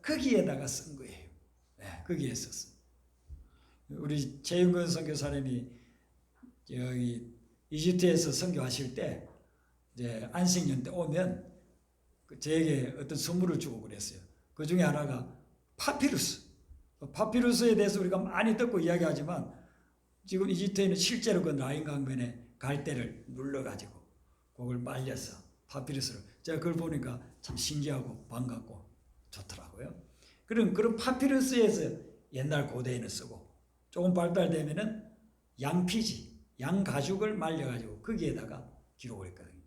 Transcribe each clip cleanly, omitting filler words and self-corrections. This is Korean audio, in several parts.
거기에다가 쓴 거예요. 네, 거기에 썼어. 우리 최윤근 선교사님이 여기 이집트에서 선교하실 때 이제 안식년 때 오면 저에게 어떤 선물을 주고 그랬어요. 그 중에 하나가 파피루스. 파피루스에 대해서 우리가 많이 듣고 이야기하지만 지금 이집트에는 실제로 그 나인 강변에 갈대를 눌러가지고 그걸 말려서 파피루스를 제가 그걸 보니까 참 신기하고 반갑고 좋더라고요. 그런 파피루스에서 옛날 고대에는 쓰고 조금 발달되면은 양피지, 양 가죽을 말려가지고 거기에다가 기록을 했거든요.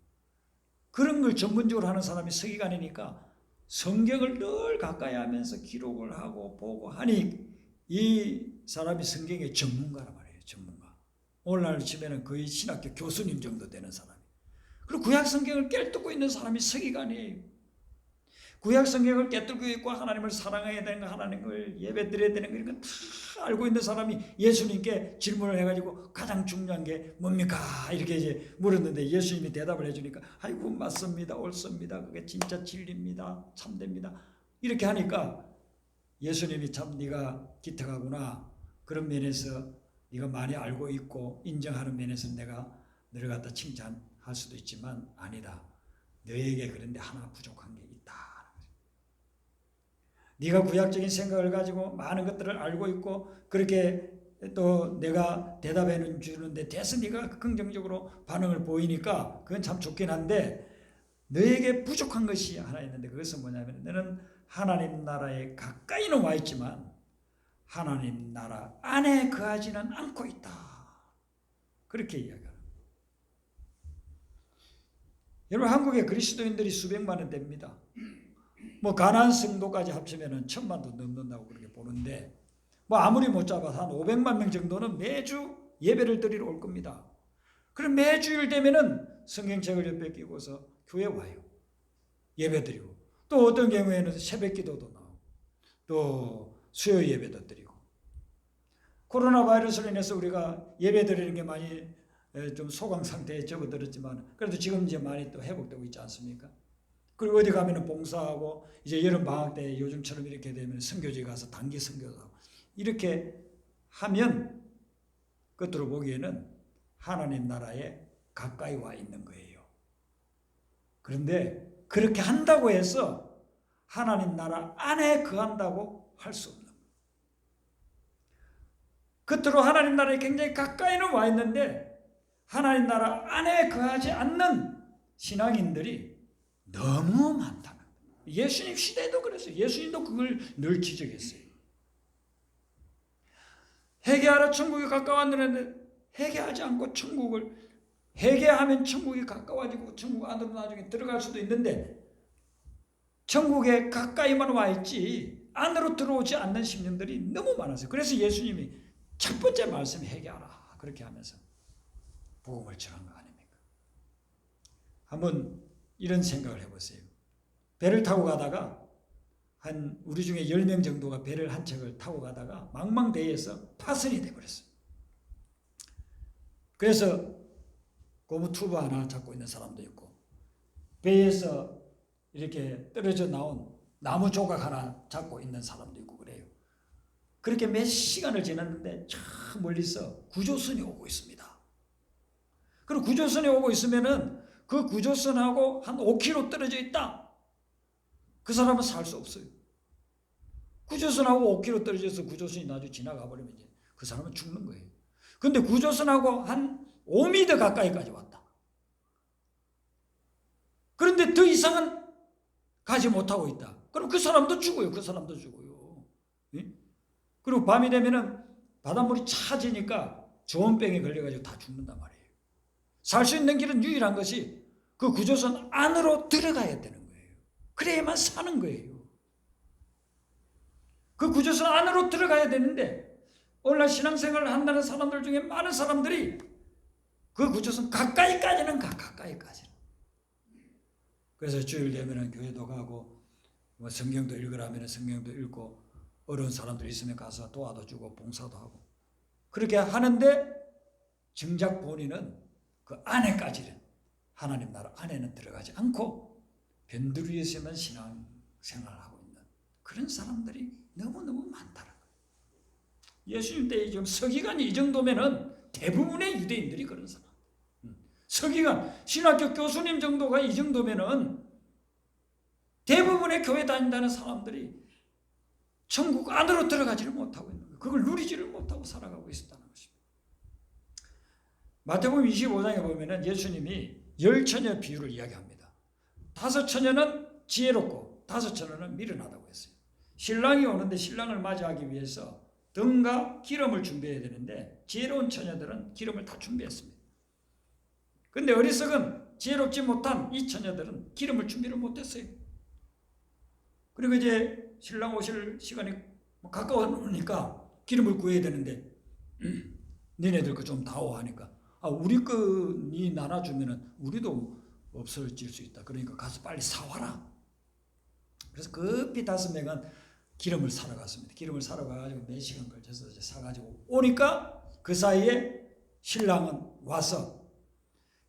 그런 걸 전문적으로 하는 사람이 서기관이니까 성경을 늘 가까이 하면서 기록을 하고 보고 하니 이 사람이 성경의 전문가란 말이에요. 전문가. 오늘날 치면은 거의 신학교 교수님 정도 되는 사람이. 그리고 구약 성경을 깨뜨고 있는 사람이 서기관이에요. 구약 성경을 깨뜨리고 있고 하나님을 사랑해야 되는 거, 하나님을 예배드려야 되는 거 이런 건 다 알고 있는 사람이 예수님께 질문을 해가지고 가장 중요한 게 뭡니까? 이렇게 이제 물었는데 예수님이 대답을 해주니까 아이고 맞습니다, 옳습니다, 그게 진짜 진리입니다, 참됩니다 이렇게 하니까 예수님이 참 네가 기특하구나, 그런 면에서 네가 많이 알고 있고 인정하는 면에서 내가 너를 갖다 칭찬할 수도 있지만 아니다, 너에게 그런데 하나 부족한 게 있다. 네가 구약적인 생각을 가지고 많은 것들을 알고 있고 그렇게 또 내가 대답해 주는데 대해서 네가 긍정적으로 반응을 보이니까 그건 참 좋긴 한데 너에게 부족한 것이 하나 있는데 그것은 뭐냐면 너는 하나님 나라에 가까이는 와 있지만 하나님 나라 안에 거하지는 않고 있다. 그렇게 이야기합니다. 여러분 한국에 그리스도인들이 수백만 원 됩니다. 뭐 가나안 성도까지 합치면은 1000만도 넘는다고 그렇게 보는데 뭐 아무리 못 잡아서 한 500만 명 정도는 매주 예배를 드리러 올 겁니다. 그럼 매주일 되면은 성경책을 옆에 끼고서 교회 와요. 예배 드리고 또 어떤 경우에는 새벽 기도도 나오고 또 수요 예배도 드리고 코로나 바이러스로 인해서 우리가 예배 드리는 게 많이 좀 소강 상태에 접어들었지만 그래도 지금 이제 많이 또 회복되고 있지 않습니까? 그리고 어디 가면은 봉사하고 이제 여름 방학 때 요즘처럼 이렇게 되면 선교지에 가서 단기 선교도 하고 이렇게 하면 겉으로 보기에는 하나님 나라에 가까이 와 있는 거예요. 그런데 그렇게 한다고 해서 하나님 나라 안에 거한다고 할 수 없는 거예요. 겉으로 하나님 나라에 굉장히 가까이는 와 있는데 하나님 나라 안에 거하지 않는 신앙인들이 너무 많다는 거예요. 예수님 시대에도 그랬어요. 예수님도 그걸 늘 지적했어요. 회개하라 천국이 가까웠는데 회개하지 않고 천국을 회개하면 천국이 가까워지고 천국 안으로 나중에 들어갈 수도 있는데 천국에 가까이만 와 있지 안으로 들어오지 않는 심령들이 너무 많았어요. 그래서 예수님이 첫 번째 말씀 회개하라 그렇게 하면서 복음을 전한 거 아닙니까? 한번 이런 생각을 해보세요. 배를 타고 가다가 한 우리 중에 10명 정도가 배를 한 척을 타고 가다가 망망대해에서 파손이 돼버렸어요. 그래서 고무 튜브 하나 잡고 있는 사람도 있고 배에서 이렇게 떨어져 나온 나무 조각 하나 잡고 있는 사람도 있고 그래요. 그렇게 몇 시간을 지났는데 저 멀리서 구조선이 오고 있습니다. 그리고 구조선이 오고 있으면은 그 구조선하고 한 5km 떨어져 있다. 그 사람은 살 수 없어요. 구조선하고 5km 떨어져서 구조선이 나중에 지나가 버리면 이제 그 사람은 죽는 거예요. 근데 구조선하고 한 5m 가까이까지 왔다. 그런데 더 이상은 가지 못하고 있다. 그럼 그 사람도 죽어요. 그 사람도 죽어요. 예? 그리고 밤이 되면은 바닷물이 차지니까 저온병에 걸려가지고 다 죽는단 말이에요. 살 수 있는 길은 유일한 것이 그 구조선 안으로 들어가야 되는 거예요. 그래야만 사는 거예요. 그 구조선 안으로 들어가야 되는데 오늘날 신앙생활을 한다는 사람들 중에 많은 사람들이 그 구조선 가까이까지는 가까이까지는. 그래서 주일 되면은 교회도 가고 뭐 성경도 읽으라면 성경도 읽고 어려운 사람들 있으면 가서 도와도 주고 봉사도 하고 그렇게 하는데 정작 본인은 그 안에까지는 하나님 나라 안에는 들어가지 않고 변두리에서만 신앙생활을 하고 있는 그런 사람들이 너무너무 많다는 거예요. 예수님 때 지금 서기관이 이 정도면은 대부분의 유대인들이 그런 사람. 서기관, 신학교 교수님 정도가 이 정도면은 대부분의 교회 다닌다는 사람들이 천국 안으로 들어가지를 못하고 있는 거예요. 그걸 누리지를 못하고 살아가고 있었다는 것입니다. 마태복음 25장에 보면은 예수님이 10처녀 비유를 이야기합니다. 5처녀는 지혜롭고 5처녀는 미련하다고 했어요. 신랑이 오는데 신랑을 맞이하기 위해서 등과 기름을 준비해야 되는데 지혜로운 처녀들은 기름을 다 준비했습니다. 근데 어리석은 지혜롭지 못한 이 처녀들은 기름을 준비를 못했어요. 그리고 이제 신랑 오실 시간이 가까우니까 기름을 구해야 되는데 니네들 거 좀 다오 하니까 우리 거 니 나눠주면은 우리도 없어질 수 있다. 그러니까 가서 빨리 사와라. 그래서 급히 5명은 기름을 사러 갔습니다. 기름을 사러 가가지고 몇 시간 걸쳐서 이제 사가지고 오니까 그 사이에 신랑은 와서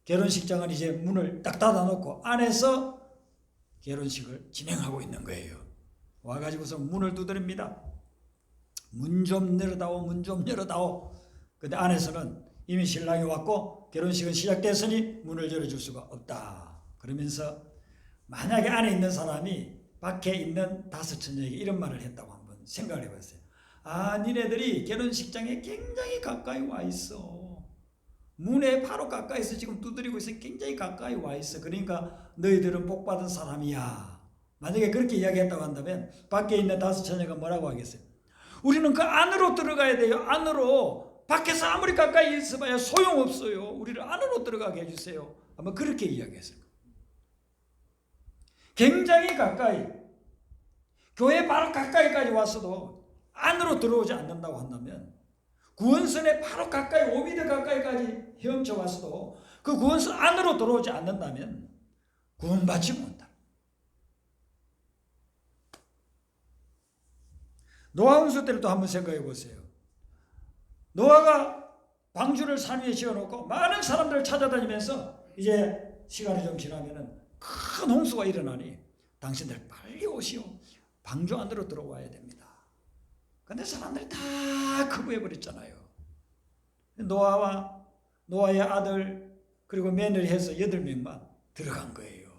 결혼식장은 이제 문을 딱 닫아놓고 안에서 결혼식을 진행하고 있는 거예요. 와가지고서 문을 두드립니다. 문 좀 열어다오, 문 좀 열어다오. 근데 안에서는 이미 신랑이 왔고 결혼식은 시작됐으니 문을 열어줄 수가 없다. 그러면서 만약에 안에 있는 사람이 밖에 있는 5처녀에게 이런 말을 했다고 한번 생각을 해봤어요. 니네들이 결혼식장에 굉장히 가까이 와 있어. 문에 바로 가까이서 지금 두드리고 있어. 굉장히 가까이 와 있어. 그러니까 너희들은 복받은 사람이야. 만약에 그렇게 이야기했다고 한다면 밖에 있는 5처녀가 뭐라고 하겠어요? 우리는 그 안으로 들어가야 돼요. 안으로. 밖에서 아무리 가까이 있어봐야 소용없어요. 우리를 안으로 들어가게 해주세요. 아마 그렇게 이야기했을 거예요. 굉장히 가까이, 교회 바로 가까이까지 왔어도 안으로 들어오지 않는다고 한다면 구원선에 바로 가까이 5m 가까이까지 헤엄쳐 왔어도 그 구원선 안으로 들어오지 않는다면 구원받지 못한다. 노아 홍수 때를 또 한번 생각해 보세요. 노아가 방주를 산 위에 지어놓고 많은 사람들을 찾아다니면서 이제 시간이 좀 지나면은 큰 홍수가 일어나니 당신들 빨리 오시오. 방주 안으로 들어와야 됩니다. 근데 사람들이 다 거부해버렸잖아요. 노아와 노아의 아들 그리고 며느리 해서 8명만 들어간 거예요.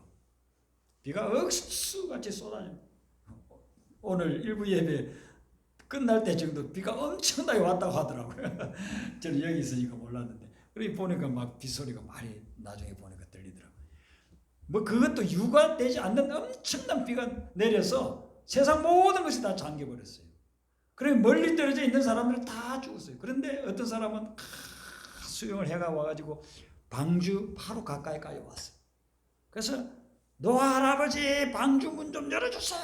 비가 억수같이 쏟아져. 오늘 일부 예배 끝날 때 정도 비가 엄청나게 왔다고 하더라고요. 저는 여기 있으니까 몰랐는데. 그러니 보니까 막 빗소리가 많이 나중에 보니까 들리더라고요. 뭐 그것도 유가되지 않는 엄청난 비가 내려서 세상 모든 것이 다 잠겨버렸어요. 그러니 멀리 떨어져 있는 사람들은 다 죽었어요. 그런데 어떤 사람은 수영을 해가 와가지고 방주 바로 가까이까지 왔어요. 그래서 노아 할아버지 방주 문 좀 열어주세요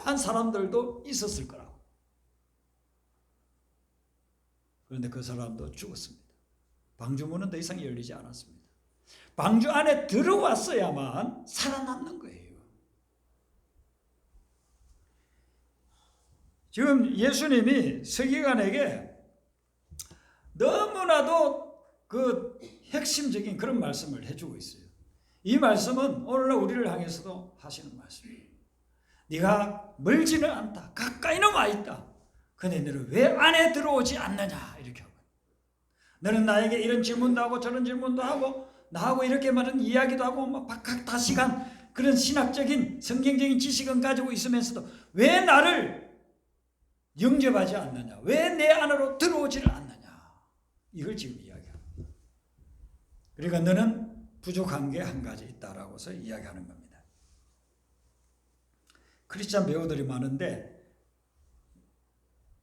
한 사람들도 있었을 거라고. 그런데 그 사람도 죽었습니다. 방주 문은 더 이상 열리지 않았습니다. 방주 안에 들어왔어야만 살아남는 거예요. 지금 예수님이 서기관에게 너무나도 그 핵심적인 그런 말씀을 해주고 있어요. 이 말씀은 오늘날 우리를 향해서도 하시는 말씀이에요. 네가 멀지는 않다. 가까이는 와 있다. 근데 너는 왜 안에 들어오지 않느냐 이렇게 하고 너는 나에게 이런 질문도 하고 저런 질문도 하고 나하고 이렇게 말은 이야기도 하고 막 박학다식한 그런 신학적인 성경적인 지식은 가지고 있으면서도 왜 나를 영접하지 않느냐, 왜 내 안으로 들어오지를 않느냐, 이걸 지금 이야기합니다. 그러니까 너는 부족한 게 한 가지 있다라고서 이야기하는 겁니다. 크리스찬 배우들이 많은데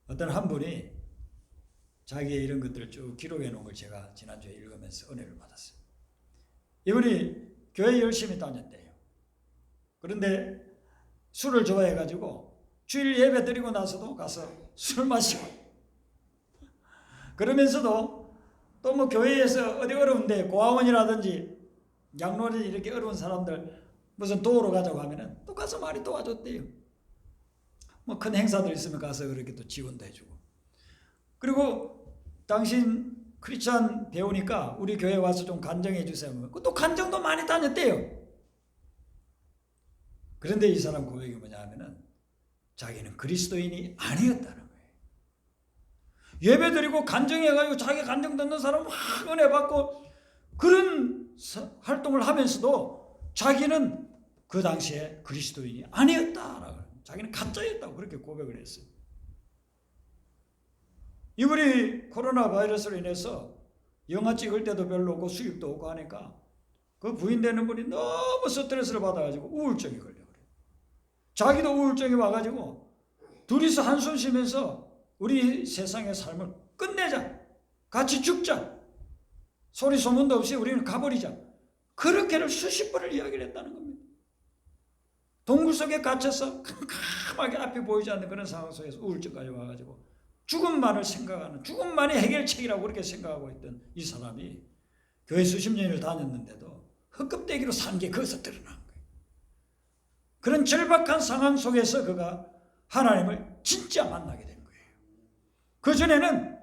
어떤 한 분이 자기의 이런 것들을 쭉 기록해 놓은 걸 제가 지난주에 읽으면서 은혜를 받았어요. 이분이 교회 열심히 다녔대요. 그런데 술을 좋아해가지고 주일 예배 드리고 나서도 가서 술 마시고 그러면서도 또 뭐 교회에서 어디 어려운데 고아원이라든지 양로원이 이렇게 어려운 사람들 무슨 도우러 가자고 하면은 또 가서 많이 도와줬대요. 뭐 큰 행사들 있으면 가서 그렇게 또 지원도 해주고. 그리고 당신 크리스찬 배우니까 우리 교회 와서 좀 간정해 주세요. 또 간정도 많이 다녔대요. 그런데 이 사람 고백이 뭐냐 하면은 자기는 그리스도인이 아니었다는 거예요. 예배드리고 간증해가지고 자기 간증 듣는 사람 막 은혜 받고 그런 활동을 하면서도 자기는 그 당시에 그리스도인이 아니었다라고, 자기는 가짜였다고 그렇게 고백을 했어요. 이분이 코로나 바이러스로 인해서 영화 찍을 때도 별로 없고 수입도 없고 하니까 그 부인 되는 분이 너무 스트레스를 받아가지고 우울증이 걸려버려요. 자기도 우울증이 와가지고 둘이서 한숨 쉬면서 우리 세상의 삶을 끝내자, 같이 죽자, 소리 소문도 없이 우리는 가버리자, 그렇게를 수십 번을 이야기를 했다는 겁니다. 동굴 속에 갇혀서 캄캄하게 앞이 보이지 않는 그런 상황 속에서 우울증까지 와가지고 죽음만을 생각하는, 죽음만이 해결책이라고 그렇게 생각하고 있던 이 사람이 교회 수십 년을 다녔는데도 헛껍데기로 산 게 거기서 드러난 거예요. 그런 절박한 상황 속에서 그가 하나님을 진짜 만나게 된 거예요. 그전에는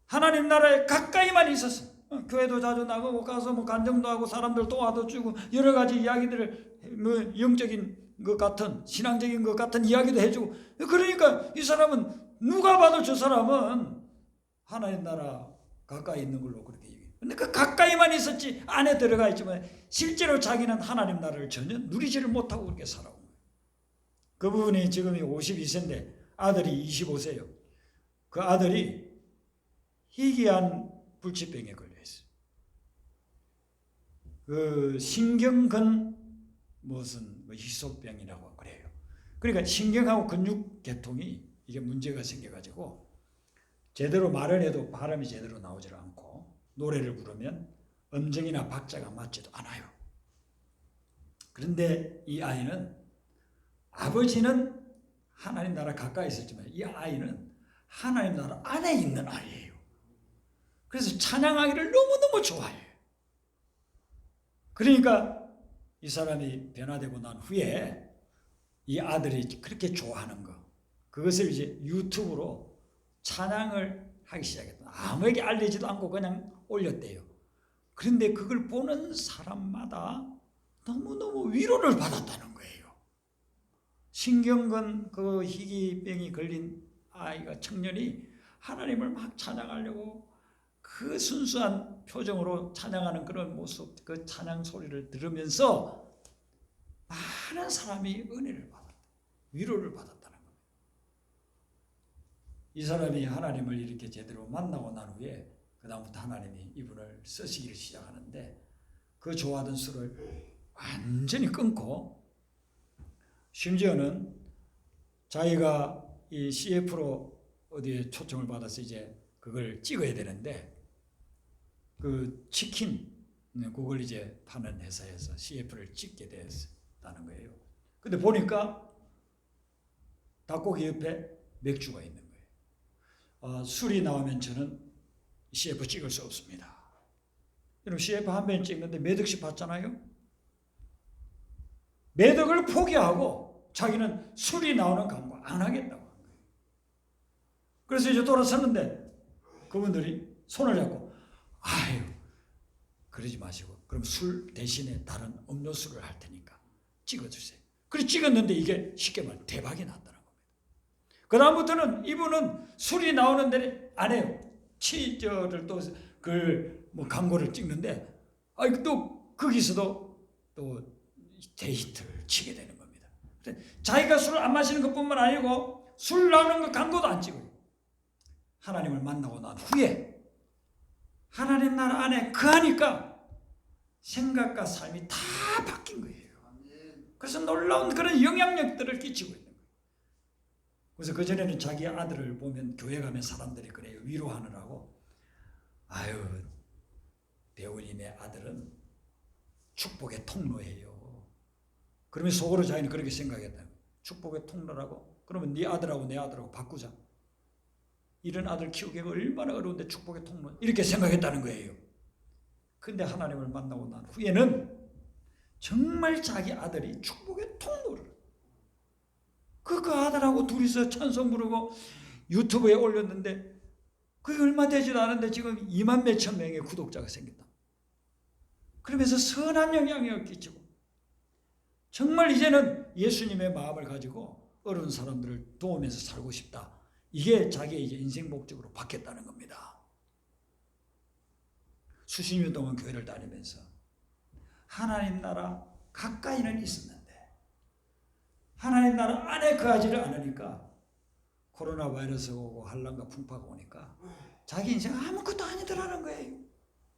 하나님 나라에 가까이만 있었어. 교회도 자주 나가고 가서 뭐 간증도 하고 사람들 도와도 주고 여러 가지 이야기들을 뭐 영적인 것 같은, 신앙적인 것 같은 이야기도 해주고, 그러니까 이 사람은 누가 봐도 저 사람은 하나님 나라 가까이 있는 걸로 그렇게 얘기해요. 근데 그 가까이만 있었지 안에 들어가 있지만 실제로 자기는 하나님 나라를 전혀 누리지를 못하고 그렇게 살아온 거예요. 그 부분이 지금이 52세인데 아들이 25세예요. 그 아들이 희귀한 불치병에 걸려 있어요. 그 신경근 무슨 희소병이라고 그래요. 그러니까 신경하고 근육 계통이 이게 문제가 생겨가지고 제대로 말을 해도 발음이 제대로 나오질 않고 노래를 부르면 음정이나 박자가 맞지도 않아요. 그런데 이 아이는 아버지는 하나님 나라 가까이 있었지만 이 아이는 하나님 나라 안에 있는 아이예요. 그래서 찬양하기를 너무너무 좋아해요. 그러니까 이 사람이 변화되고 난 후에 이 아들이 그렇게 좋아하는 거, 그것을 이제 유튜브로 찬양을 하기 시작했다. 아무에게 알리지도 않고 그냥 올렸대요. 그런데 그걸 보는 사람마다 너무너무 위로를 받았다는 거예요. 신경근 그 희귀병이 걸린 아이가, 청년이 하나님을 막 찬양하려고 그 순수한 표정으로 찬양하는 그런 모습, 그 찬양 소리를 들으면서 많은 사람이 은혜를 받았다, 위로를 받았다는 겁니다. 이 사람이 하나님을 이렇게 제대로 만나고 난 후에 그 다음부터 하나님이 이분을 쓰시기를 시작하는데 그 좋아하던 술을 완전히 끊고, 심지어는 자기가 이 CF로 어디에 초청을 받아서 이제 그걸 찍어야 되는데 그 치킨 그걸 이제 파는 회사에서 CF를 찍게 됐다는 거예요. 근데 보니까 닭고기 옆에 맥주가 있는 거예요. 술이 나오면 저는 CF 찍을 수 없습니다. 여러분 CF 한 번 찍는데 몇 억씩 받잖아요. 몇 억을 포기하고 자기는 술이 나오는 광고 안 하겠다고 한 거예요. 그래서 이제 돌아섰는데 그분들이 손을 잡고 아유 그러지 마시고 그럼 술 대신에 다른 음료수를 할 테니까 찍어주세요. 그래서 찍었는데 이게 쉽게 말하면 대박이 났다는 겁니다. 그 다음부터는 이분은 술이 나오는 데는 안 해요. 치저를 또 그 뭐 광고를 찍는데 또 거기서도 또 데이트를 치게 되는 겁니다. 자기가 술을 안 마시는 것뿐만 아니고 술 나오는 거 광고도 안 찍어요. 하나님을 만나고 난 후에 하나님 나라 안에 거하니까 생각과 삶이 다 바뀐 거예요. 그래서 놀라운 그런 영향력들을 끼치고 있는 거예요. 그래서 그전에는 자기 아들을 보면 교회 가면 사람들이 그래요. 위로하느라고 아유 배우님의 아들은 축복의 통로예요. 그러면 속으로 자기는 그렇게 생각했다. 축복의 통로라고? 그러면 네 아들하고 내 아들하고 바꾸자. 이런 아들 키우기가 얼마나 어려운데 축복의 통로, 이렇게 생각했다는 거예요. 근데 하나님을 만나고 난 후에는 정말 자기 아들이 축복의 통로를 그 아들하고 둘이서 찬송 부르고 유튜브에 올렸는데 그게 얼마 되지도 않은데 지금 2만 몇천 명의 구독자가 생겼다. 그러면서 선한 영향력을 끼치고 정말 이제는 예수님의 마음을 가지고 어려운 사람들을 도우면서 살고 싶다. 이게 자기의 이제 인생 목적으로 바뀌었다는 겁니다. 수십 년 동안 교회를 다니면서 하나님 나라 가까이는 있었는데 하나님 나라 안에 거하지를 않으니까 코로나 바이러스가 오고 한란과 풍파가 오니까 자기 인생 아무것도 아니더라는 거예요.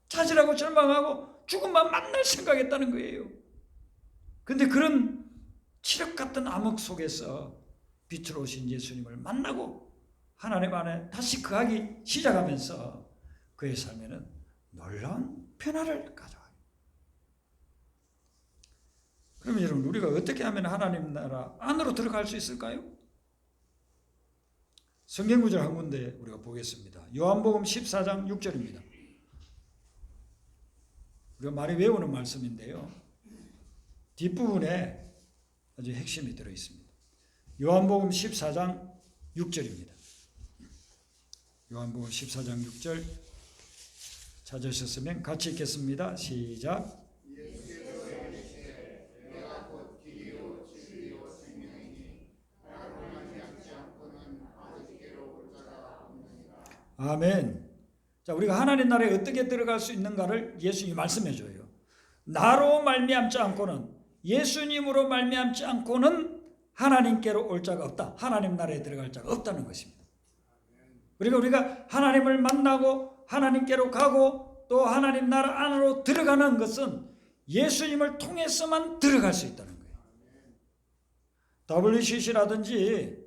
찾으라고 절망하고 죽음만 만날 생각했다는 거예요. 그런데 그런 칠흑 같은 암흑 속에서 빛으로 오신 예수님을 만나고 하나님 안에 다시 거하기 시작하면서 그의 삶에는 놀라운 변화를 가져와요. 그러면 여러분, 우리가 어떻게 하면 하나님 나라 안으로 들어갈 수 있을까요? 성경 구절 한 군데 우리가 보겠습니다. 요한복음 14장 6절입니다. 우리가 많이 외우는 말씀인데요. 뒷부분에 아주 핵심이 들어있습니다. 요한복음 14장 6절입니다. 요한복음 14장 6절 찾으셨으면 같이 읽겠습니다. 시작. 아멘. 자, 우리가 하나님 나라에 어떻게 들어갈 수 있는가를 예수님이 말씀해 줘요. 나로 말미암지 않고는, 예수님으로 말미암지 않고는 하나님께로 올 자가 없다. 하나님 나라에 들어갈 자가 없다는 것입니다. 그러니까 우리가 하나님을 만나고 하나님께로 가고 또 하나님 나라 안으로 들어가는 것은 예수님을 통해서만 들어갈 수 있다는 거예요. WCC라든지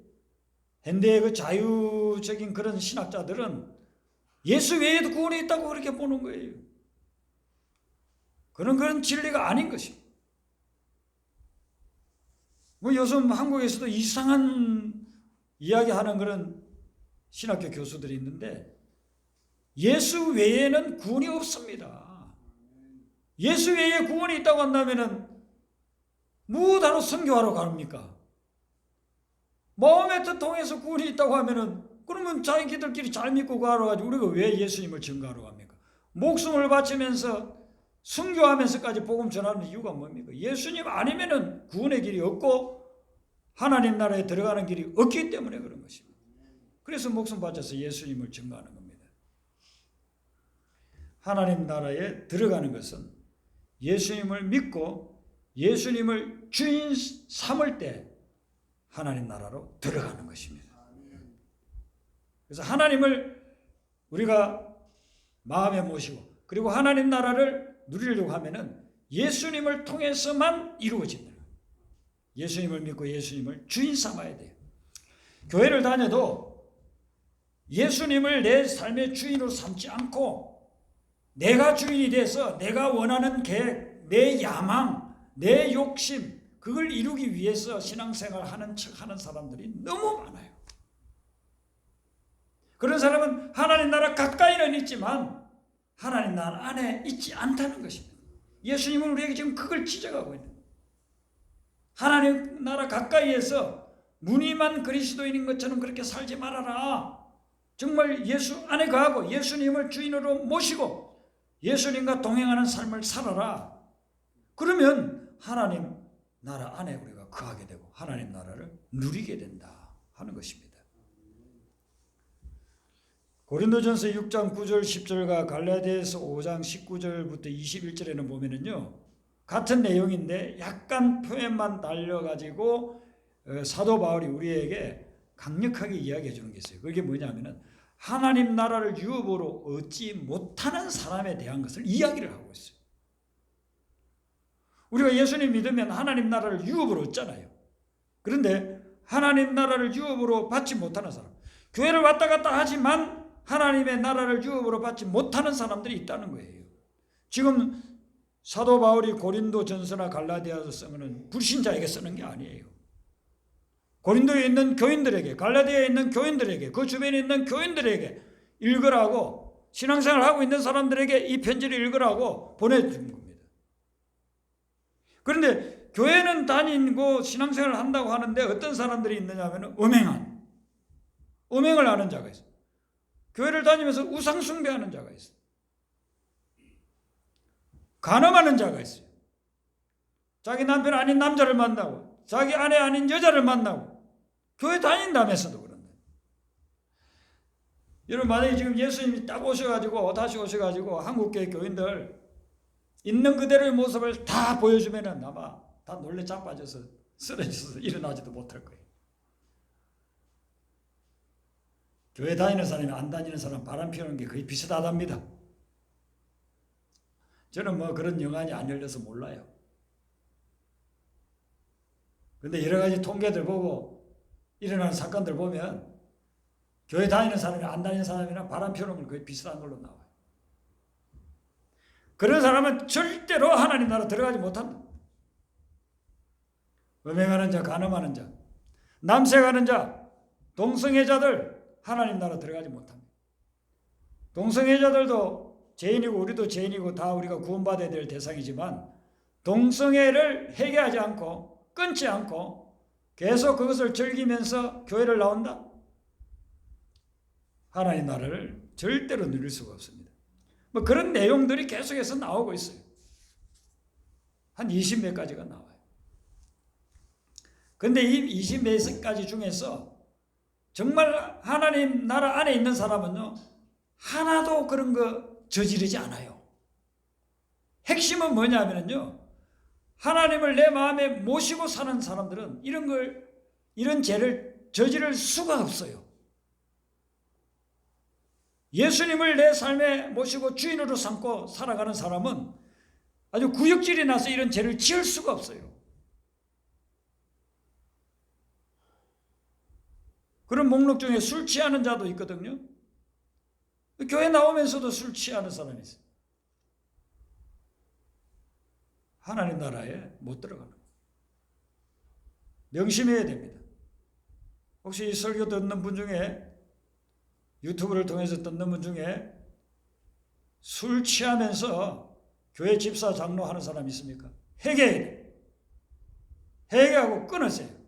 현대의 그 자유적인 그런 신학자들은 예수 외에도 구원이 있다고 그렇게 보는 거예요. 그런 진리가 아닌 것입니다. 뭐 요즘 한국에서도 이상한 이야기하는 그런 신학교 교수들이 있는데 예수 외에는 구원이 없습니다. 예수 외에 구원이 있다고 한다면은 무엇하러 선교하러 갑니까? 마음의 뜻 통해서 구원이 있다고 하면은 그러면 자기들끼리 잘 믿고 가러 가지고 우리가 왜 예수님을 증거하러 갑니까? 목숨을 바치면서 순교하면서까지 복음 전하는 이유가 뭡니까? 예수님 아니면은 구원의 길이 없고 하나님 나라에 들어가는 길이 없기 때문에 그런 것입니다. 그래서 목숨 바쳐서 예수님을 증거하는 겁니다. 하나님 나라에 들어가는 것은 예수님을 믿고 예수님을 주인 삼을 때 하나님 나라로 들어가는 것입니다. 그래서 하나님을 우리가 마음에 모시고 그리고 하나님 나라를 누리려고 하면은 예수님을 통해서만 이루어집니다. 예수님을 믿고 예수님을 주인 삼아야 돼요. 교회를 다녀도 예수님을 내 삶의 주인으로 삼지 않고 내가 주인이 돼서 내가 원하는 계획, 내 야망, 내 욕심, 그걸 이루기 위해서 신앙생활 하는 척 하는 사람들이 너무 많아요. 그런 사람은 하나님 나라 가까이는 있지만 하나님 나라 안에 있지 않다는 것입니다. 예수님은 우리에게 지금 그걸 지적하고 있는 거예요. 하나님 나라 가까이에서 무늬만 그리스도인인 것처럼 그렇게 살지 말아라. 정말 예수 안에 거하고 예수님을 주인으로 모시고 예수님과 동행하는 삶을 살아라. 그러면 하나님 나라 안에 우리가 거하게 되고 하나님 나라를 누리게 된다 하는 것입니다. 고린도전서 6장 9절 10절과 갈라디아서 5장 19절부터 21절에는 보면은요, 같은 내용인데 약간 표현만 달려가지고 사도 바울이 우리에게 강력하게 이야기해 주는 게 있어요. 그게 뭐냐면은 하나님 나라를 유업으로 얻지 못하는 사람에 대한 것을 이야기를 하고 있어요. 우리가 예수님 믿으면 하나님 나라를 유업으로 얻잖아요. 그런데 하나님 나라를 유업으로 받지 못하는 사람, 교회를 왔다 갔다 하지만 하나님의 나라를 유업으로 받지 못하는 사람들이 있다는 거예요. 지금 사도 바울이 고린도 전서나 갈라디아서 쓰면 불신자에게 쓰는 게 아니에요. 고린도에 있는 교인들에게, 갈라디아에 있는 교인들에게, 그 주변에 있는 교인들에게 읽으라고, 신앙생활을 하고 있는 사람들에게 이 편지를 읽으라고 보내준 겁니다. 그런데 교회는 다니고 신앙생활을 한다고 하는데 어떤 사람들이 있느냐 하면 음행을 하는 자가 있어요. 교회를 다니면서 우상 숭배하는 자가 있어요. 간음하는 자가 있어요. 자기 남편 아닌 남자를 만나고 자기 아내 아닌 여자를 만나고 교회 다닌다면서도 그런데. 여러분 만약에 지금 예수님이 딱 오셔가지고 다시 오셔가지고 한국교회 교인들 있는 그대로의 모습을 다 보여주면은 아마 다 놀래 자빠져서 쓰러져서 일어나지도 못할 거예요. 교회 다니는 사람이 안 다니는 사람 바람 피우는 게 거의 비슷하답니다. 저는 뭐 그런 영안이 안 열려서 몰라요. 근데 여러 가지 통계들 보고 일어나는 사건들 보면 교회 다니는 사람이나 안 다니는 사람이나 바람 피우는 건 거의 비슷한 걸로 나와요. 그런 사람은 절대로 하나님 나라 들어가지 못한다. 음행하는 자, 간음하는 자, 남색하는 자, 동성애자들 하나님 나라 들어가지 못합니다. 동성애자들도 죄인이고 우리도 죄인이고 다 우리가 구원받아야 될 대상이지만 동성애를 해결하지 않고 끊지 않고 계속 그것을 즐기면서 교회를 나온다? 하나님 나라를 절대로 누릴 수가 없습니다. 뭐 그런 내용들이 계속해서 나오고 있어요. 한 20몇 가지가 나와요. 근데 이 20몇 가지 중에서 정말 하나님 나라 안에 있는 사람은요, 하나도 그런 거 저지르지 않아요. 핵심은 뭐냐면요, 하나님을 내 마음에 모시고 사는 사람들은 이런 죄를 저지를 수가 없어요. 예수님을 내 삶에 모시고 주인으로 삼고 살아가는 사람은 아주 구역질이 나서 이런 죄를 지을 수가 없어요. 그런 목록 중에 술 취하는 자도 있거든요. 교회 나오면서도 술 취하는 사람이 있어요. 하나님 나라에 못 들어가는 거예요. 명심해야 됩니다. 혹시 이 설교 듣는 분 중에, 유튜브를 통해서 듣는 분 중에 술 취하면서 교회 집사 장로 하는 사람 있습니까? 회개해야 돼요. 회개하고 끊으세요.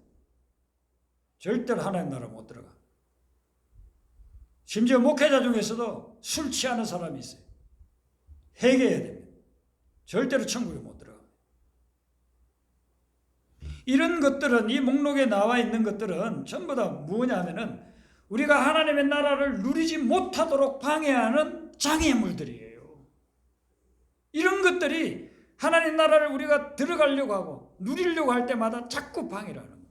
절대로 하나님 나라 못 들어가. 심지어 목회자 중에서도 술 취하는 사람이 있어요. 회개해야 됩니다. 절대로 천국에 못 들어가. 이런 것들은, 이 목록에 나와 있는 것들은 전부 다 뭐냐면은 우리가 하나님의 나라를 누리지 못하도록 방해하는 장애물들이에요. 이런 것들이 하나님 나라를 우리가 들어가려고 하고 누리려고 할 때마다 자꾸 방해를 하는 거예요.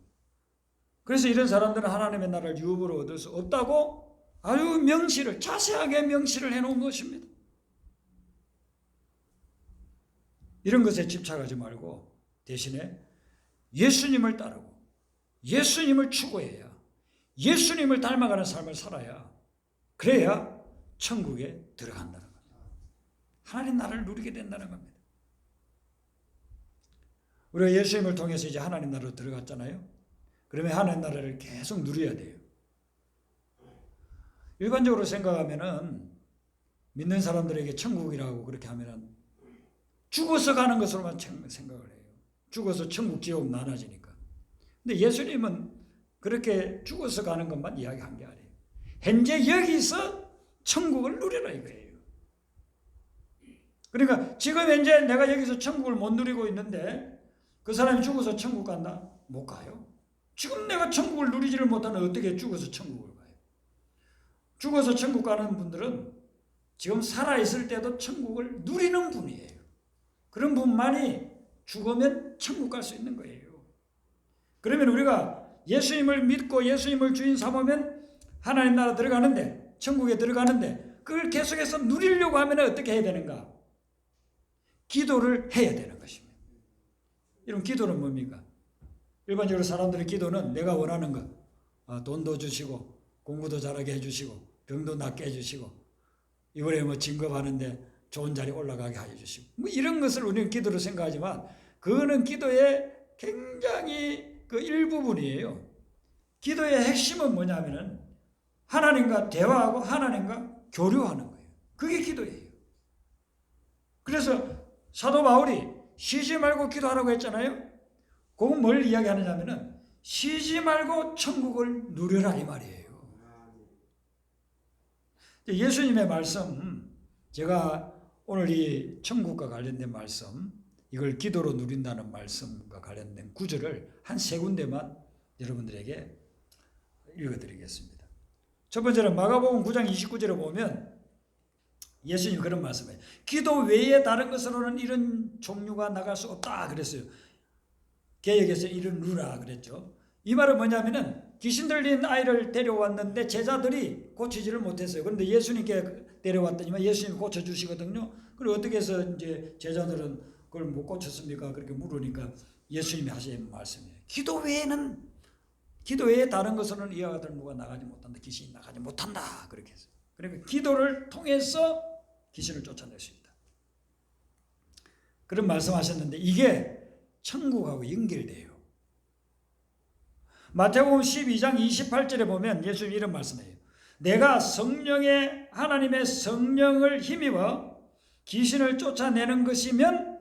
그래서 이런 사람들은 하나님의 나라를 유업으로 얻을 수 없다고 아주 명시를, 자세하게 명시를 해놓은 것입니다. 이런 것에 집착하지 말고 대신에 예수님을 따르고 예수님을 추구해야, 예수님을 닮아가는 삶을 살아야, 그래야 천국에 들어간다는 겁니다. 하나님 나라를 누리게 된다는 겁니다. 우리가 예수님을 통해서 이제 하나님 나라로 들어갔잖아요. 그러면 하나님 나라를 계속 누려야 돼요. 일반적으로 생각하면은 믿는 사람들에게 천국이라고 그렇게 하면은 죽어서 가는 것으로만 생각을 해요. 죽어서 천국 지옥 나눠지니까. 근데 예수님은 그렇게 죽어서 가는 것만 이야기한 게 아니에요. 현재 여기서 천국을 누리라 이거예요. 그러니까 지금 현재 내가 여기서 천국을 못 누리고 있는데 그 사람이 죽어서 천국 간다? 못 가요. 지금 내가 천국을 누리지를 못하는 어떻게 죽어서 천국을 가요? 죽어서 천국 가는 분들은 지금 살아있을 때도 천국을 누리는 분이에요. 그런 분만이 죽으면 천국 갈 수 있는 거예요. 그러면 우리가 예수님을 믿고 예수님을 주인 삼으면 하나님 나라 들어가는데, 천국에 들어가는데 그걸 계속해서 누리려고 하면 어떻게 해야 되는가? 기도를 해야 되는 것입니다. 이런 기도는 뭡니까? 일반적으로 사람들의 기도는 내가 원하는 것, 돈도 주시고 공부도 잘하게 해주시고 병도 낫게 해주시고 이번에 뭐 진급하는데 좋은 자리 올라가게 해주시고 뭐 이런 것을 우리는 기도로 생각하지만 그거는 기도의 굉장히 그 일부분이에요. 기도의 핵심은 뭐냐면은 하나님과 대화하고 하나님과 교류하는 거예요. 그게 기도예요. 그래서 사도 바울이 쉬지 말고 기도하라고 했잖아요. 그건 뭘 이야기하느냐면은 쉬지 말고 천국을 누려라 이 말이에요. 예수님의 말씀, 제가 오늘 이 천국과 관련된 말씀, 이걸 기도로 누린다는 말씀과 관련된 구절을 한 세 군데만 여러분들에게 읽어드리겠습니다. 첫 번째는 마가복음 9장 29절에 보면 예수님 그런 말씀이에요. 기도 외에 다른 것으로는 이런 종류가 나갈 수 없다 그랬어요. 개역에서 이르누라 그랬죠. 이 말은 뭐냐면은 귀신 들린 아이를 데려왔는데 제자들이 고치지를 못했어요. 그런데 예수님께 데려왔더니만 예수님이 고쳐주시거든요. 그리고 어떻게 해서 이제 제자들은 그걸 못 고쳤습니까? 그렇게 물으니까 예수님이 하신 말씀이에요. 기도 외에 다른 것으로는 이와 같은 누가 나가지 못한다. 귀신이 나가지 못한다. 그렇게 해서. 그러니까 기도를 통해서 귀신을 쫓아낼 수 있다. 그런 말씀하셨는데 이게 천국하고 연결돼요. 마태복음 12장 28절에 보면 예수님 이런 말씀해요. 내가 하나님의 성령을 힘입어 귀신을 쫓아내는 것이면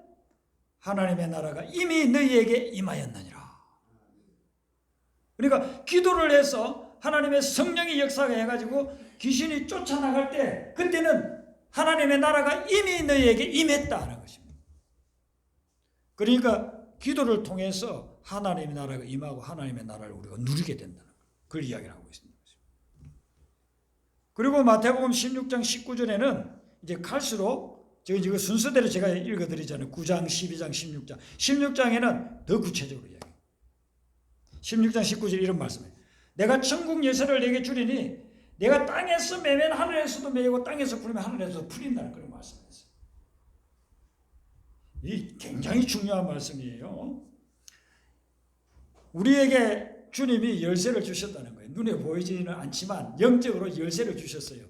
하나님의 나라가 이미 너희에게 임하였느니라. 그러니까 기도를 해서 하나님의 성령이 역사해가지고 귀신이 쫓아나갈 때 그때는 하나님의 나라가 이미 너희에게 임했다는 것입니다. 그러니까 기도를 통해서 하나님의 나라가 임하고 하나님의 나라를 우리가 누리게 된다는 그걸 이야기를 하고 있습니다. 그리고 마태복음 16장 19절에는 이제 갈수록 지금 순서대로 제가 읽어드리잖아요. 9장, 12장, 16장. 16장에는 더 구체적으로 이야기해요. 16장 19절 이런 말씀이에요. 내가 천국 열쇠를 내게 주리니 내가 땅에서 매면 하늘에서도 매이고 땅에서 풀면 하늘에서도 풀린다는 그런 말씀이었어요. 이 굉장히 중요한 말씀이에요. 우리에게 주님이 열쇠를 주셨다는 거예요. 눈에 보이지는 않지만 영적으로 열쇠를 주셨어요.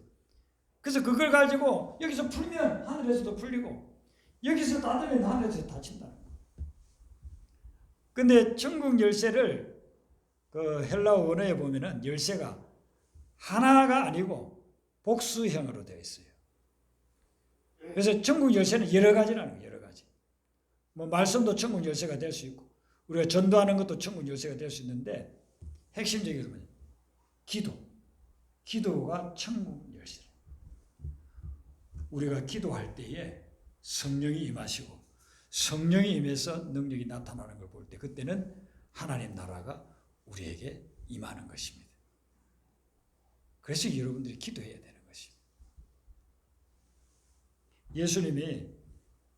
그래서 그걸 가지고 여기서 풀면 하늘에서도 풀리고 여기서 닫으면 하늘에서 닫힌다. 근데 천국 열쇠를 그 헬라어 원어에 보면은 열쇠가 하나가 아니고 복수형으로 되어 있어요. 그래서 천국 열쇠는 여러 가지라는 거예요. 여러 가지. 뭐 말씀도 천국 열쇠가 될 수 있고 우리가 전도하는 것도 천국 열쇠가 될 수 있는데 핵심적인 것은 뭐냐? 기도가 천국 열쇠. 우리가 기도할 때에 성령이 임하시고 성령이 임해서 능력이 나타나는 걸 볼 때 그때는 하나님 나라가 우리에게 임하는 것입니다. 그래서 여러분들이 기도해야 되는 것입니다. 예수님이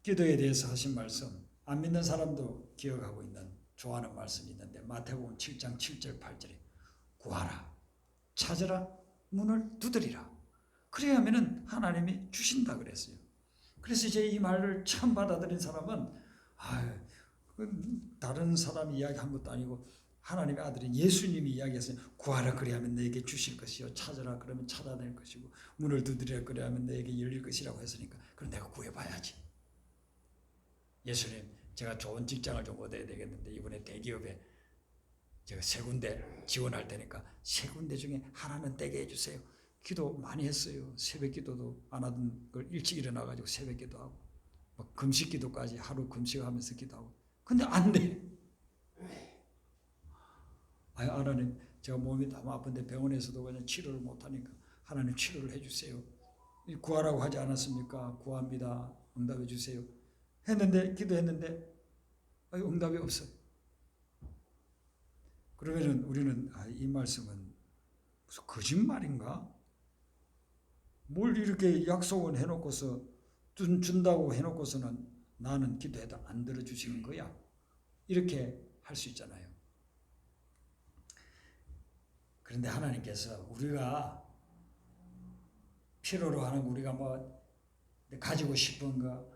기도에 대해서 하신 말씀 안 믿는 사람도 기억하고 있는 좋아하는 말씀이 있는데 마태복음 7장 7절 8절에 구하라 찾으라 문을 두드리라 그래야 하면은 하나님이 주신다 그랬어요. 그래서 이제 이 말을 처음 받아들인 사람은 다른 사람이 이야기한 것도 아니고 하나님의 아들인 예수님이 이야기했어요. 구하라 그래야면 너에게 주실 것이요 찾으라 그러면 찾아낼 것이고 문을 두드리라 그래야면 너에게 열릴 것이라고 했으니까 그럼 내가 구해봐야지. 예수님 제가 좋은 직장을 좀 얻어야 되겠는데 이번에 대기업에 제가 3군데 지원할 테니까 3군데 중에 하나는 떼게 해주세요. 기도 많이 했어요. 새벽 기도도 안 하던 걸 일찍 일어나가지고 새벽 기도하고 금식 기도까지 하루 금식하면서 기도하고 근데 안 돼. 하나님 제가 몸이 너무 아픈데 병원에서도 그냥 치료를 못하니까 하나님 치료를 해주세요. 구하라고 하지 않았습니까? 구합니다. 응답해 주세요. 했는데 기도했는데 응답이 없어요. 그러면은 우리는 이 말씀은 무슨 거짓말인가? 뭘 이렇게 약속을 해놓고서 준다고 해놓고서는 나는 기도해도 안 들어주시는 거야? 이렇게 할 수 있잖아요. 그런데 하나님께서 우리가 필요로 하는 거 우리가 뭐 가지고 싶은 거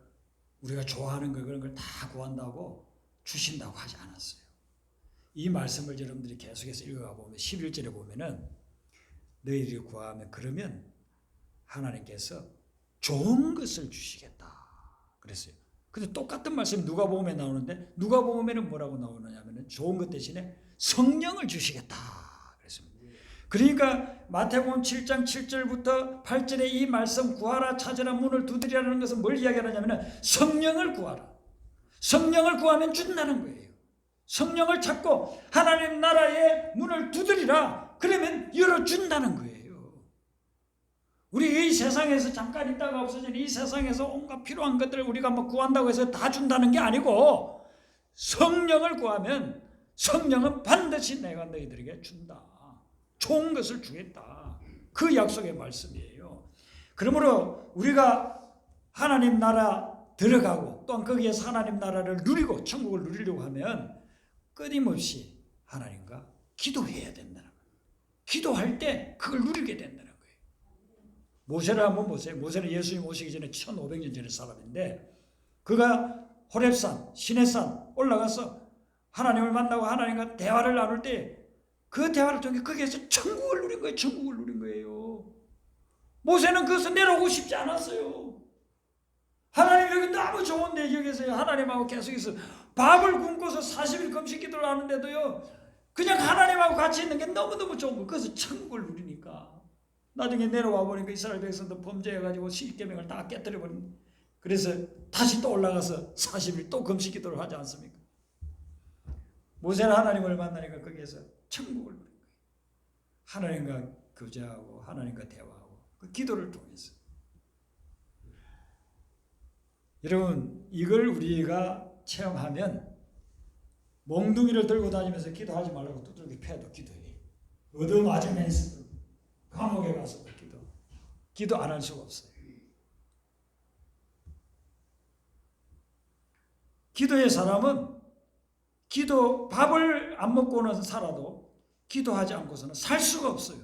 우리가 좋아하는 거 그런 걸 다 구한다고 주신다고 하지 않았어요. 이 말씀을 여러분들이 계속해서 읽어가 보면 11절에 보면은 너희들이 구하면 그러면 하나님께서 좋은 것을 주시겠다 그랬어요. 근데 똑같은 말씀이 누가복음에 나오는데 누가복음에는 뭐라고 나오느냐면은 좋은 것 대신에 성령을 주시겠다 그랬습니다. 그러니까 마태복음 7장 7절부터 8절에 이 말씀 구하라 찾으라 문을 두드리라는 것은 뭘 이야기하냐면 성령을 구하라. 성령을 구하면 준다는 거예요. 성령을 찾고 하나님 나라의 문을 두드리라. 그러면 열어준다는 거예요. 우리 이 세상에서 잠깐 있다가 없어진 이 세상에서 온갖 필요한 것들을 우리가 뭐 구한다고 해서 다 준다는 게 아니고 성령을 구하면 성령은 반드시 내가 너희들에게 준다. 좋은 것을 주겠다. 그 약속의 말씀이에요. 그러므로 우리가 하나님 나라 들어가고 또한 거기에서 하나님 나라를 누리고 천국을 누리려고 하면 끊임없이 하나님과 기도해야 된다는 거예요. 기도할 때 그걸 누리게 된다는 거예요. 모세를 한번 보세요. 모세는 예수님 오시기 전에 1500년 전의 사람인데 그가 호렙산, 시내산 올라가서 하나님을 만나고 하나님과 대화를 나눌 때 그 대화를 통해 거기에서 천국을 누린 거예요. 천국을 누린 거예요. 모세는 그것을 내려오고 싶지 않았어요. 하나님 여기 너무 좋은데 여기서 하나님하고 계속해서 밥을 굶고서 40일 금식 기도를 하는데도요. 그냥 하나님하고 같이 있는 게 너무너무 좋은 거예요. 그래서 천국을 누리니까. 나중에 내려와 보니까 이스라엘 백성도 범죄해가지고 십계명을 다 깨뜨려버린. 그래서 다시 또 올라가서 40일 또 금식 기도를 하지 않습니까? 모세는 하나님을 만나니까 거기에서 천국을 누린 거예요. 하나님과 교제하고 하나님과 대화하고 그 기도를 통해서. 여러분 이걸 우리가 체험하면 몽둥이를 들고 다니면서 기도하지 말라고 두들겨 패도 기도해. 얻어맞으면서도 감옥에 가서도 기도 안 할 수가 없어요. 기도의 사람은 밥을 안 먹고는 살아도 기도하지 않고서는 살 수가 없어요.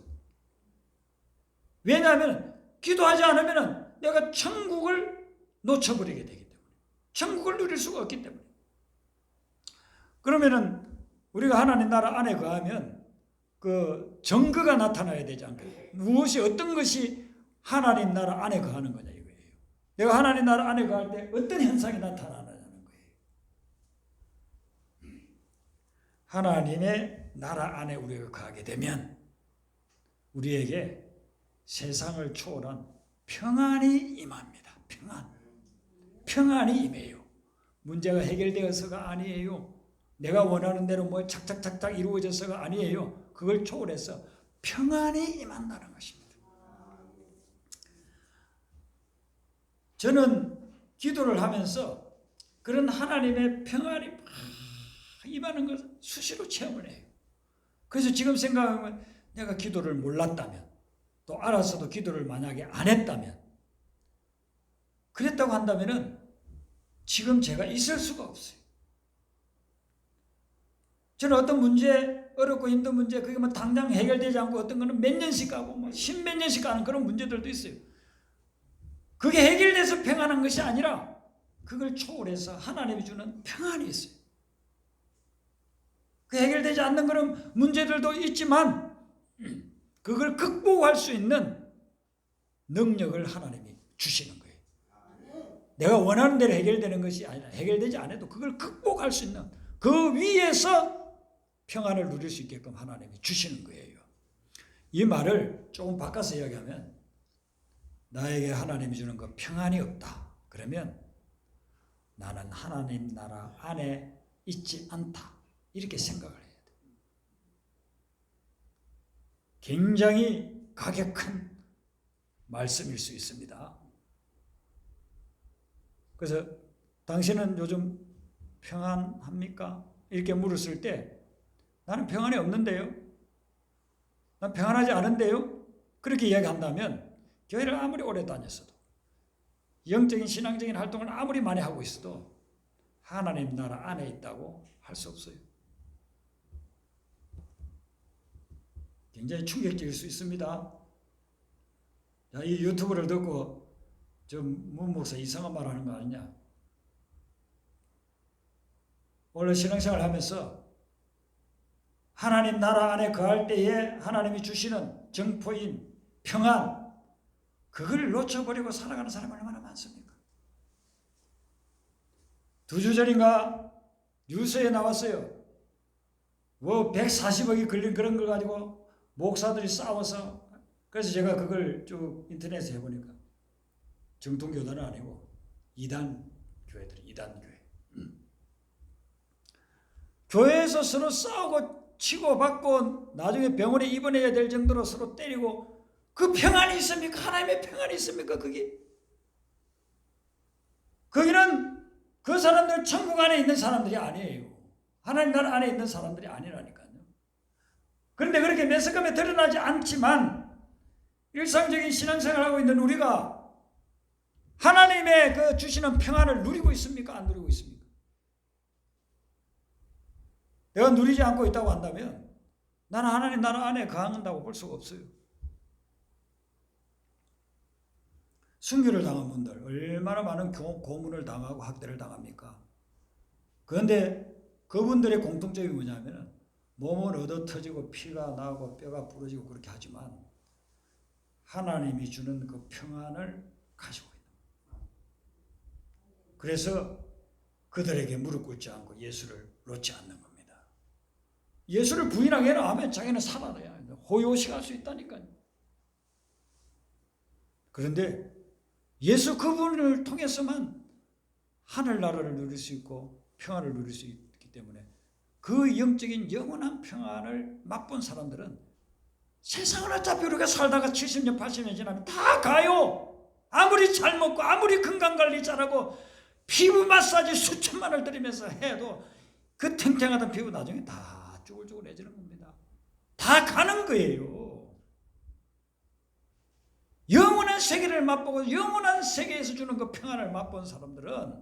왜냐하면 기도하지 않으면 내가 천국을 놓쳐버리게 되기 때문에 천국을 누릴 수가 없기 때문에. 그러면은 우리가 하나님 나라 안에 거하면 그 증거가 나타나야 되지 않겠어요? 무엇이 어떤 것이 하나님 나라 안에 거하는 거냐 이거예요. 내가 하나님 나라 안에 거할 때 어떤 현상이 나타나느냐는 거예요. 하나님의 나라 안에 우리가 거하게 되면 우리에게 세상을 초월한 평안이 임합니다. 평안이 임해요. 문제가 해결되어서가 아니에요. 내가 원하는 대로 뭐 착착착착 이루어져서가 아니에요. 그걸 초월해서 평안이 임한다는 것입니다. 저는 기도를 하면서 그런 하나님의 평안이 막 임하는 것을 수시로 체험을 해요. 그래서 지금 생각하면 내가 기도를 몰랐다면 또 알아서도 기도를 만약에 안 했다면 그랬다고 한다면은 지금 제가 있을 수가 없어요. 저는 어떤 문제, 어렵고 힘든 문제, 그게 뭐 당장 해결되지 않고 어떤 거는 몇 년씩 가고 뭐 십몇 년씩 가는 그런 문제들도 있어요. 그게 해결돼서 평안한 것이 아니라 그걸 초월해서 하나님이 주는 평안이 있어요. 그 해결되지 않는 그런 문제들도 있지만 그걸 극복할 수 있는 능력을 하나님이 주시는 거예요. 내가 원하는 대로 해결되는 것이 아니라 해결되지 않아도 그걸 극복할 수 있는 그 위에서 평안을 누릴 수 있게끔 하나님이 주시는 거예요. 이 말을 조금 바꿔서 이야기하면 나에게 하나님이 주는 그 평안이 없다. 그러면 나는 하나님 나라 안에 있지 않다. 이렇게 생각을 해야 돼. 굉장히 가격한 말씀일 수 있습니다. 그래서 당신은 요즘 평안합니까? 이렇게 물었을 때 나는 평안이 없는데요. 난 평안하지 않은데요. 그렇게 이야기한다면 교회를 아무리 오래 다녔어도 영적인 신앙적인 활동을 아무리 많이 하고 있어도 하나님 나라 안에 있다고 할 수 없어요. 굉장히 충격적일 수 있습니다. 야, 이 유튜브를 듣고 좀 문 목사 이상한 말 하는 거 아니냐. 원래 신앙생활 하면서 하나님 나라 안에 거할 때에 하나님이 주시는 정포인 평안, 그걸 놓쳐버리고 살아가는 사람이 얼마나 많습니까? 2주 전인가 뉴스에 나왔어요. 뭐 140억이 걸린 그런 걸 가지고 목사들이 싸워서, 그래서 제가 그걸 쭉 인터넷에 해보니까 정통교단은 아니고 이단 교회들이, 이단 교회. 교회에서 서로 싸우고 치고받고 나중에 병원에 입원해야 될 정도로 서로 때리고, 그 평안이 있습니까? 하나님의 평안이 있습니까? 거기는 그 사람들 천국 안에 있는 사람들이 아니에요. 하나님 나라 안에 있는 사람들이 아니라니까요. 그런데 그렇게 매스컴에 드러나지 않지만 일상적인 신앙생활을 하고 있는 우리가 하나님의 그 주시는 평안을 누리고 있습니까? 안 누리고 있습니까? 내가 누리지 않고 있다고 한다면 나는 하나님 나라 안에 거한다고 볼 수가 없어요. 순교를 당한 분들 얼마나 많은 고문을 당하고 학대를 당합니까? 그런데 그분들의 공통점이 뭐냐면 몸은 얻어터지고 피가 나고 뼈가 부러지고 그렇게 하지만 하나님이 주는 그 평안을 가지고 있는 거예요. 그래서 그들에게 무릎 꿇지 않고 예수를 놓지 않는 겁니다. 예수를 부인하게나 하면 자기는 살아야 호요식할 수 있다니까요. 그런데 예수 그분을 통해서만 하늘나라를 누릴 수 있고 평안을 누릴 수 있기 때문에 그 영적인 영원한 평안을 맛본 사람들은 세상을 어차피 우리가 살다가 70년 80년 지나면 다 가요. 아무리 잘 먹고 아무리 건강관리 잘하고 피부 마사지 수천만 원을 들이면서 해도 그 탱탱하던 피부 나중에 다 쭈글쭈글해지는 겁니다. 다 가는 거예요. 영원한 세계를 맛보고 영원한 세계에서 주는 그 평안을 맛본 사람들은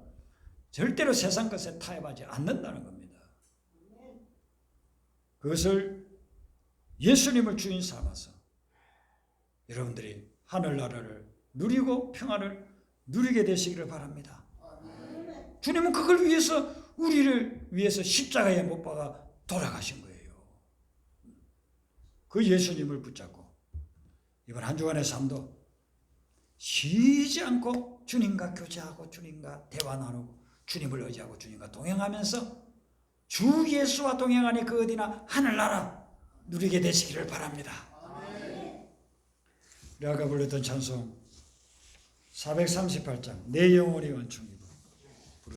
절대로 세상 것에 타협하지 않는다는 겁니다. 그것을 예수님을 주인 삼아서 여러분들이 하늘나라를 누리고 평안을 누리게 되시기를 바랍니다. 주님은 그걸 위해서 우리를 위해서 십자가에 못 박아 돌아가신 거예요. 그 예수님을 붙잡고 이번 한 주간의 삶도 쉬지 않고 주님과 교제하고 주님과 대화 나누고 주님을 의지하고 주님과 동행하면서 주 예수와 동행하니 그 어디나 하늘나라 누리게 되시기를 바랍니다. 우리 아까 불렀던 찬송 438장 내 영혼이 원충